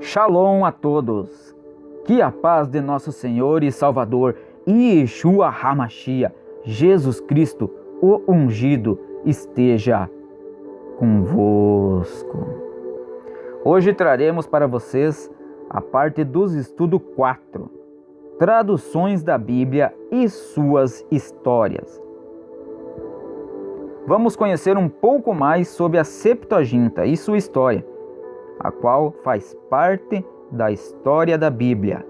Shalom a todos. Que a paz de nosso Senhor e Salvador, Yeshua HaMashiach, Jesus Cristo, o ungido, esteja convosco. Hoje traremos para vocês a parte dos estudos 4, traduções da Bíblia e suas histórias. Vamos conhecer um pouco mais sobre a Septuaginta e sua história, a qual faz parte da história da Bíblia.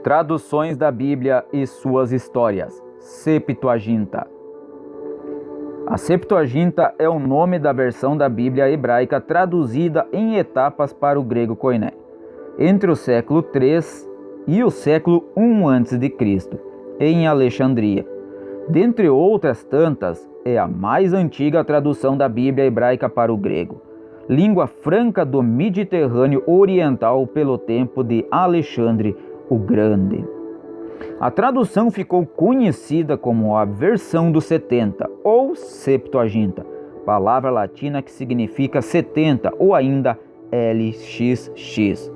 Traduções da Bíblia e suas histórias. Septuaginta. A Septuaginta é o nome da versão da Bíblia hebraica traduzida em etapas para o grego koiné, entre o século III e o século I a.C., em Alexandria. Dentre outras tantas, é a mais antiga tradução da Bíblia hebraica para o grego, língua franca do Mediterrâneo Oriental pelo tempo de Alexandre o Grande. A tradução ficou conhecida como a versão dos 70 ou Septuaginta, palavra latina que significa 70 ou ainda LXX,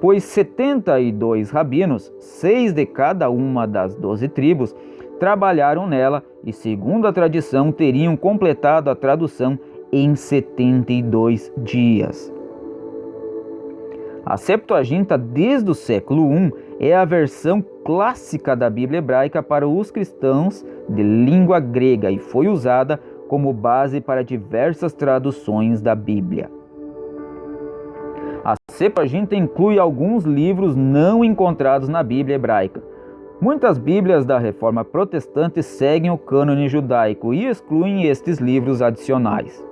pois 72 rabinos, 6 de cada uma das 12 tribos, trabalharam nela e, segundo a tradição, teriam completado a tradução em 72 dias. A Septuaginta, desde o século I, é a versão clássica da Bíblia hebraica para os cristãos de língua grega e foi usada como base para diversas traduções da Bíblia. A Septuaginta inclui alguns livros não encontrados na Bíblia hebraica. Muitas Bíblias da Reforma Protestante seguem o cânone judaico e excluem estes livros adicionais.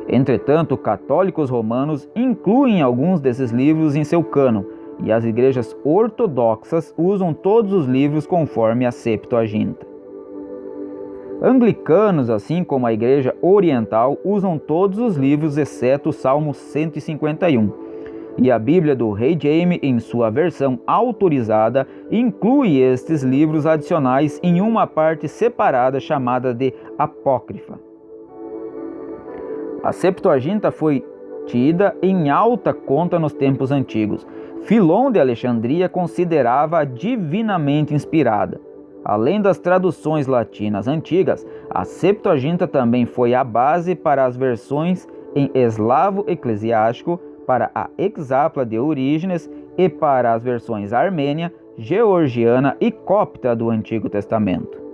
Entretanto, católicos romanos incluem alguns desses livros em seu cânon, e as igrejas ortodoxas usam todos os livros conforme a Septuaginta. Anglicanos, assim como a Igreja Oriental, usam todos os livros exceto o Salmo 151. E a Bíblia do Rei Jaime, em sua versão autorizada, inclui estes livros adicionais em uma parte separada chamada de Apócrifa. A Septuaginta foi tida em alta conta nos tempos antigos. Filon de Alexandria considerava-a divinamente inspirada. Além das traduções latinas antigas, a Septuaginta também foi a base para as versões em eslavo eclesiástico, para a Hexapla de Orígenes e para as versões armênia, georgiana e copta do Antigo Testamento.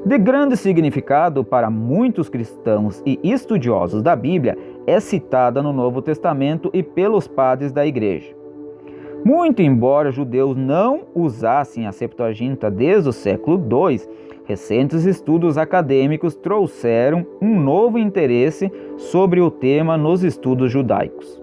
De grande significado para muitos cristãos e estudiosos da Bíblia, é citada no Novo Testamento e pelos padres da Igreja. Muito embora judeus não usassem a Septuaginta desde o século II, recentes estudos acadêmicos trouxeram um novo interesse sobre o tema nos estudos judaicos.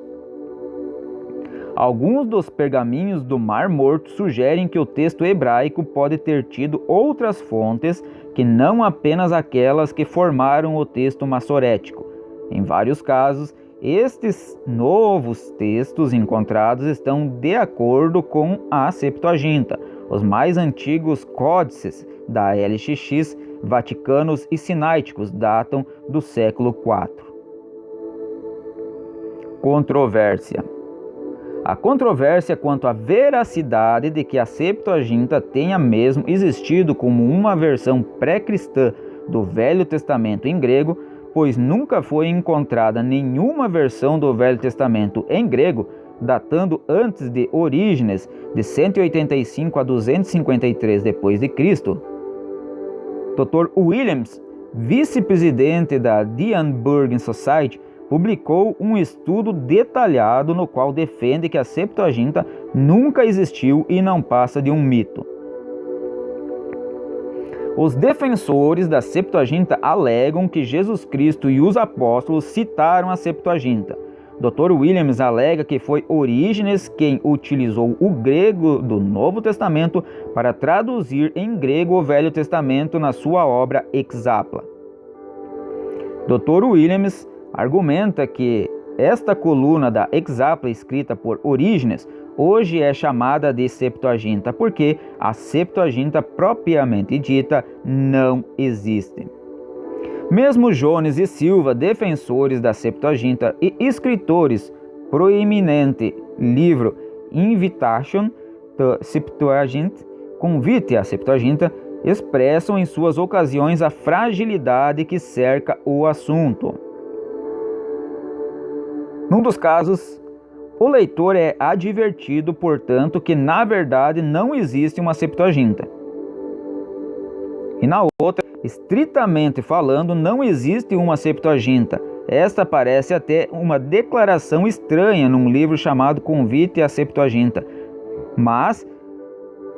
Alguns dos pergaminhos do Mar Morto sugerem que o texto hebraico pode ter tido outras fontes que não apenas aquelas que formaram o texto massorético. Em vários casos, estes novos textos encontrados estão de acordo com a Septuaginta. Os mais antigos códices da LXX, vaticanos e sinaíticos datam do século IV. Controvérsia. A controvérsia quanto à veracidade de que a Septuaginta tenha mesmo existido como uma versão pré-cristã do Velho Testamento em grego, pois nunca foi encontrada nenhuma versão do Velho Testamento em grego, datando antes de Orígenes, de 185 a 253 d.C., Dr. Williams, vice-presidente da Edinburgh Society, publicou um estudo detalhado no qual defende que a Septuaginta nunca existiu e não passa de um mito. Os defensores da Septuaginta alegam que Jesus Cristo e os apóstolos citaram a Septuaginta. Dr. Williams alega que foi Orígenes quem utilizou o grego do Novo Testamento para traduzir em grego o Velho Testamento na sua obra Hexapla. Dr. Williams argumenta que esta coluna da Hexapla escrita por Orígenes hoje é chamada de Septuaginta, porque a Septuaginta propriamente dita não existe. Mesmo Jones e Silva, defensores da Septuaginta e escritores proeminente livro Invitation to Septuagint, Convite à Septuaginta, expressam em suas ocasiões a fragilidade que cerca o assunto. Num dos casos, o leitor é advertido, portanto, que na verdade não existe uma Septuaginta. E na outra, estritamente falando, não existe uma Septuaginta. Esta parece até uma declaração estranha num livro chamado Convite à Septuaginta. Mas,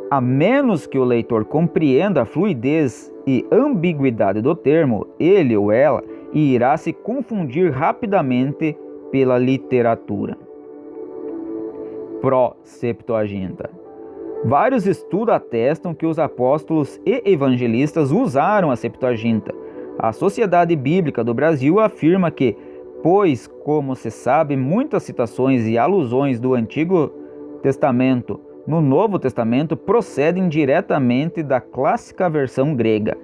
a menos que o leitor compreenda a fluidez e ambiguidade do termo, ele ou ela irá se confundir rapidamente pela literatura. Pró-Septuaginta. Vários estudos atestam que os apóstolos e evangelistas usaram a Septuaginta. A Sociedade Bíblica do Brasil afirma que, pois, como se sabe, muitas citações e alusões do Antigo Testamento no Novo Testamento procedem diretamente da clássica versão grega,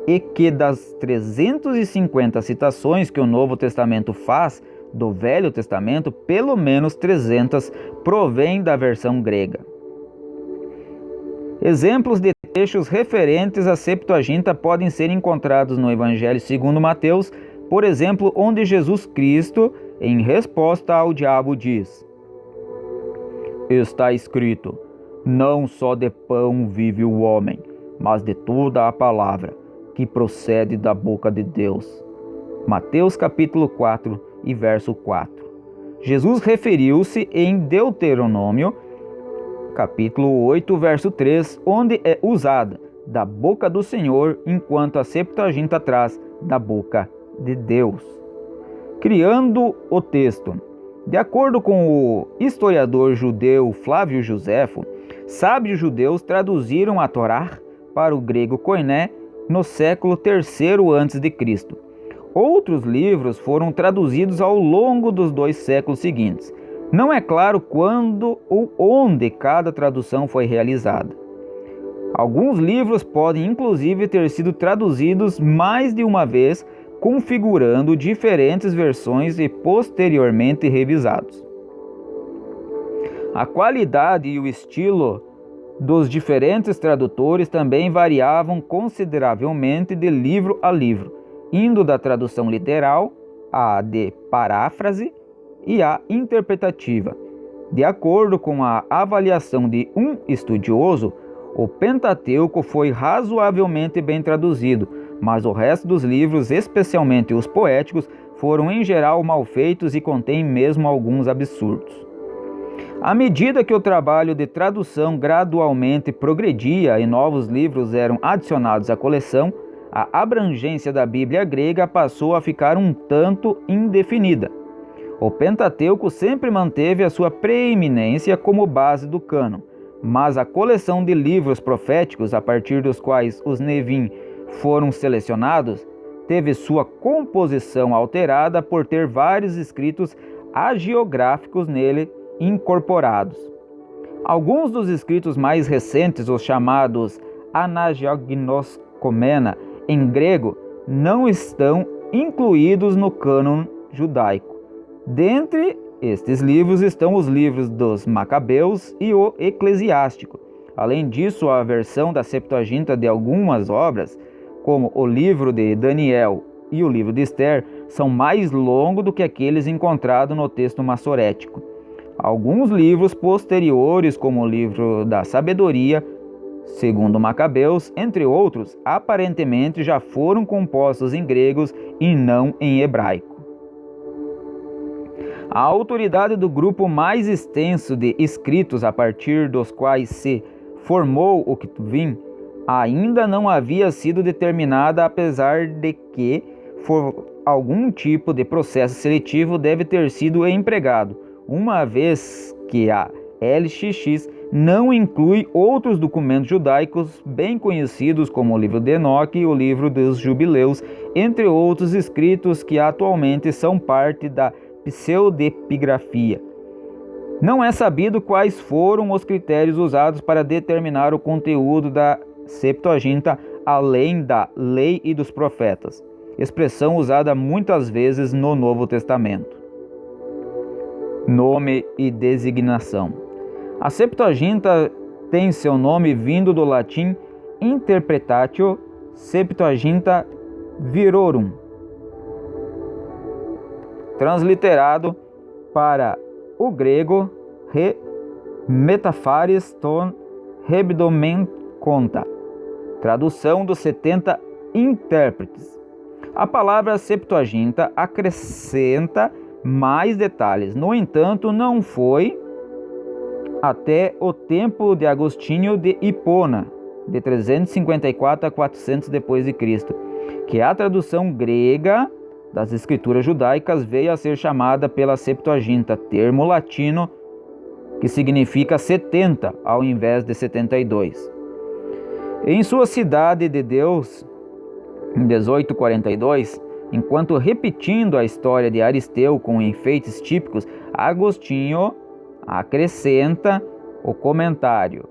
e que das 350 citações que o Novo Testamento faz do Velho Testamento, pelo menos 300 provêm da versão grega. Exemplos de trechos referentes à Septuaginta podem ser encontrados no Evangelho segundo Mateus, por exemplo, onde Jesus Cristo, em resposta ao diabo, diz: Está escrito, não só de pão vive o homem, mas de toda a palavra que procede da boca de Deus. Mateus capítulo 4 e verso 4. Jesus referiu-se em Deuteronômio capítulo 8, verso 3, onde é usada da boca do Senhor, enquanto a Septuaginta traz da boca de Deus. Criando o texto. De acordo com o historiador judeu Flávio Joséfo, sábios judeus traduziram a Torá para o grego koiné no século III a.C. Outros livros foram traduzidos ao longo dos 2 séculos seguintes. Não é claro quando ou onde cada tradução foi realizada. Alguns livros podem inclusive ter sido traduzidos mais de uma vez, configurando diferentes versões e posteriormente revisados. A qualidade e o estilo dos diferentes tradutores também variavam consideravelmente de livro a livro, indo da tradução literal à de paráfrase e à interpretativa. De acordo com a avaliação de um estudioso, o Pentateuco foi razoavelmente bem traduzido, mas o resto dos livros, especialmente os poéticos, foram em geral mal feitos e contêm mesmo alguns absurdos. À medida que o trabalho de tradução gradualmente progredia e novos livros eram adicionados à coleção, a abrangência da Bíblia grega passou a ficar um tanto indefinida. O Pentateuco sempre manteve a sua preeminência como base do cânon, mas a coleção de livros proféticos, a partir dos quais os Nevim foram selecionados, teve sua composição alterada por ter vários escritos hagiográficos nele incorporados. Alguns dos escritos mais recentes, os chamados Anagiognoskomena em grego, não estão incluídos no cânon judaico. Dentre estes livros estão os livros dos Macabeus e o Eclesiástico. Além disso, a versão da Septuaginta de algumas obras, como o livro de Daniel e o livro de Esther, são mais longos do que aqueles encontrados no texto massorético. Alguns livros posteriores, como o livro da Sabedoria, segundo Macabeus, entre outros, aparentemente já foram compostos em gregos e não em hebraico. A autoridade do grupo mais extenso de escritos a partir dos quais se formou o Ketuvim ainda não havia sido determinada, apesar de que algum tipo de processo seletivo deve ter sido empregado, uma vez que a LXX não inclui outros documentos judaicos bem conhecidos como o livro de Enoque e o livro dos Jubileus, entre outros escritos que atualmente são parte da pseudepigrafia. Não é sabido quais foram os critérios usados para determinar o conteúdo da Septuaginta, além da lei e dos profetas. expressão usada muitas vezes no Novo Testamento. Nome e designação. A Septuaginta tem seu nome vindo do latim Interpretatio Septuaginta Virorum, transliterado para o grego re metafares ton hebdomen conta, tradução dos 70 intérpretes. A palavra Septuaginta acrescenta mais detalhes. No entanto, não foi até o tempo de Agostinho de Hipona, de 354 a 400 depois de Cristo, que a tradução grega das escrituras judaicas veio a ser chamada pela Septuaginta, termo latino que significa 70 ao invés de 72. Em sua Cidade de Deus, em 1842, enquanto repetindo a história de Aristeu com enfeites típicos, Agostinho acrescenta o comentário: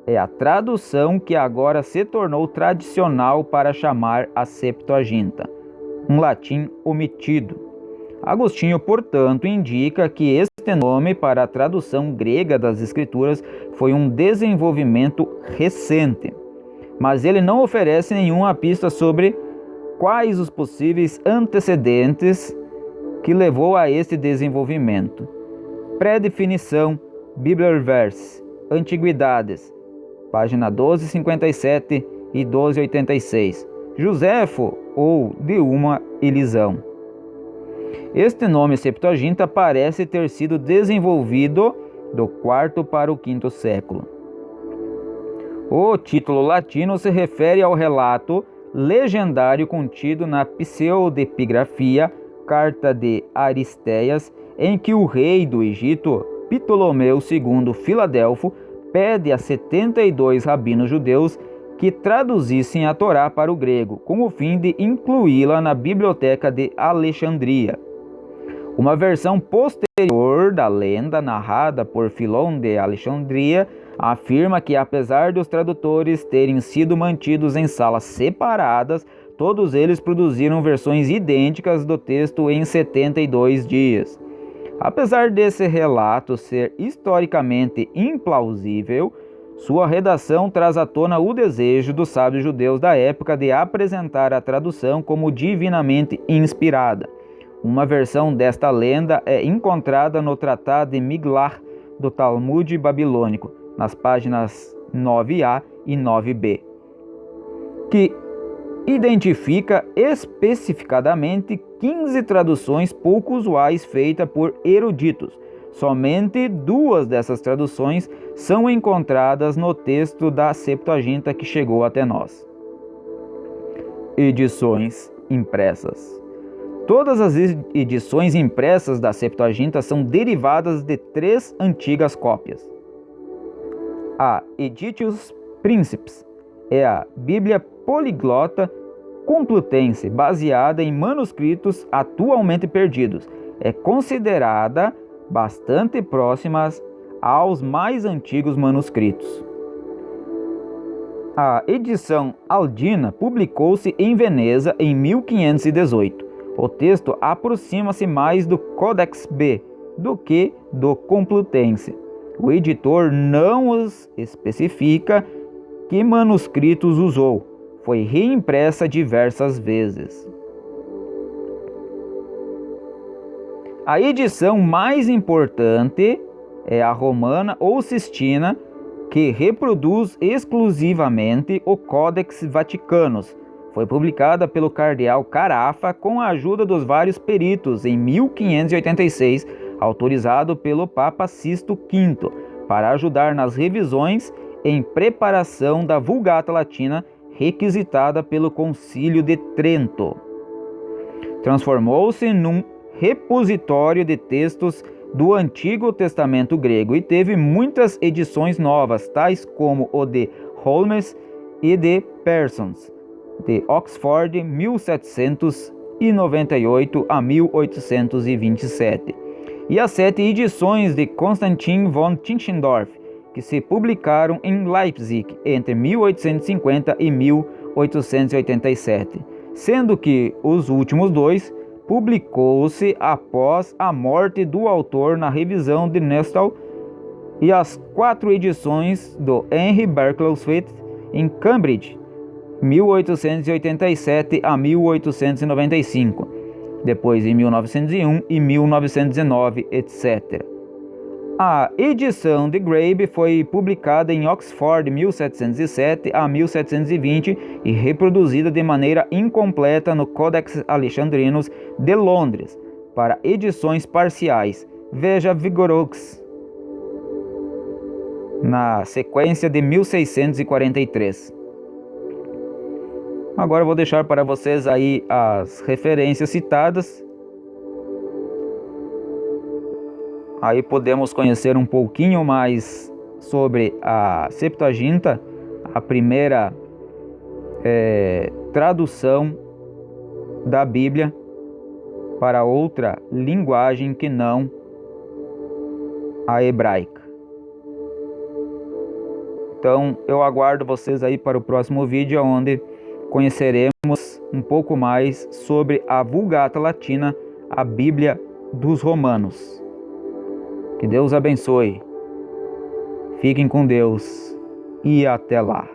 é a tradução que agora se tornou tradicional para chamar a Septuaginta, um latim omitido. Agostinho, portanto, indica que este nome para a tradução grega das Escrituras foi um desenvolvimento recente, mas ele não oferece nenhuma pista sobre quais os possíveis antecedentes que levou a este desenvolvimento. Pré-definição, Biblerverse, Antiguidades, página 1257 e 1286, Joséfo ou de uma Elisão. Este nome Septuaginta parece ter sido desenvolvido do IV para o V século. O título latino se refere ao relato legendário contido na pseudepigrafia Carta de Aristéias, em que o rei do Egito, Ptolomeu II Filadelfo, pede a 72 rabinos judeus que traduzissem a Torá para o grego, com o fim de incluí-la na Biblioteca de Alexandria. Uma versão posterior da lenda, narrada por Filon de Alexandria, afirma que, apesar dos tradutores terem sido mantidos em salas separadas, todos eles produziram versões idênticas do texto em 72 dias. Apesar desse relato ser historicamente implausível, sua redação traz à tona o desejo dos sábios judeus da época de apresentar a tradução como divinamente inspirada. Uma versão desta lenda é encontrada no Tratado de Miglar do Talmud babilônico, nas páginas 9a e 9b, que identifica especificadamente 15 traduções pouco usuais feitas por eruditos. Somente 2 dessas traduções são encontradas no texto da Septuaginta que chegou até nós. Edições impressas. Todas as edições impressas da Septuaginta são derivadas de 3 antigas cópias. A Editius Princeps é a Bíblia poliglota complutense, baseada em manuscritos atualmente perdidos. É considerada bastante próxima aos mais antigos manuscritos. A edição Aldina publicou-se em Veneza em 1518. O texto aproxima-se mais do Codex B do que do Complutense. O editor não os especifica que manuscritos usou. Foi reimpressa diversas vezes. A edição mais importante é a Romana ou Sistina, que reproduz exclusivamente o Codex Vaticanus. Foi publicada pelo cardeal Carafa com a ajuda dos vários peritos em 1586, autorizado pelo Papa Sisto V, para ajudar nas revisões em preparação da Vulgata Latina, requisitada pelo Concílio de Trento. Transformou-se num repositório de textos do Antigo Testamento grego e teve muitas edições novas, tais como o de Holmes e de Parsons, de Oxford, 1798 a 1827, e as 7 edições de Constantin von Tischendorf, que se publicaram em Leipzig entre 1850 e 1887. sendo que os últimos 2 publicou-se após a morte do autor na revisão de Nestle e as 4 edições do Henry Berkeley Swift em Cambridge, 1887 a 1895, depois em 1901 e 1919, etc. A edição de Grabe foi publicada em Oxford 1707 a 1720 e reproduzida de maneira incompleta no Codex Alexandrinus de Londres, para edições parciais. Veja Vigoroux, na sequência de 1643. Agora eu vou deixar para vocês aí as referências citadas. Aí podemos conhecer um pouquinho mais sobre a Septuaginta, a primeira tradução da Bíblia para outra linguagem que não a hebraica. Então eu aguardo vocês aí para o próximo vídeo, onde conheceremos um pouco mais sobre a Vulgata Latina, a Bíblia dos Romanos. Que Deus abençoe. Fiquem com Deus e até lá.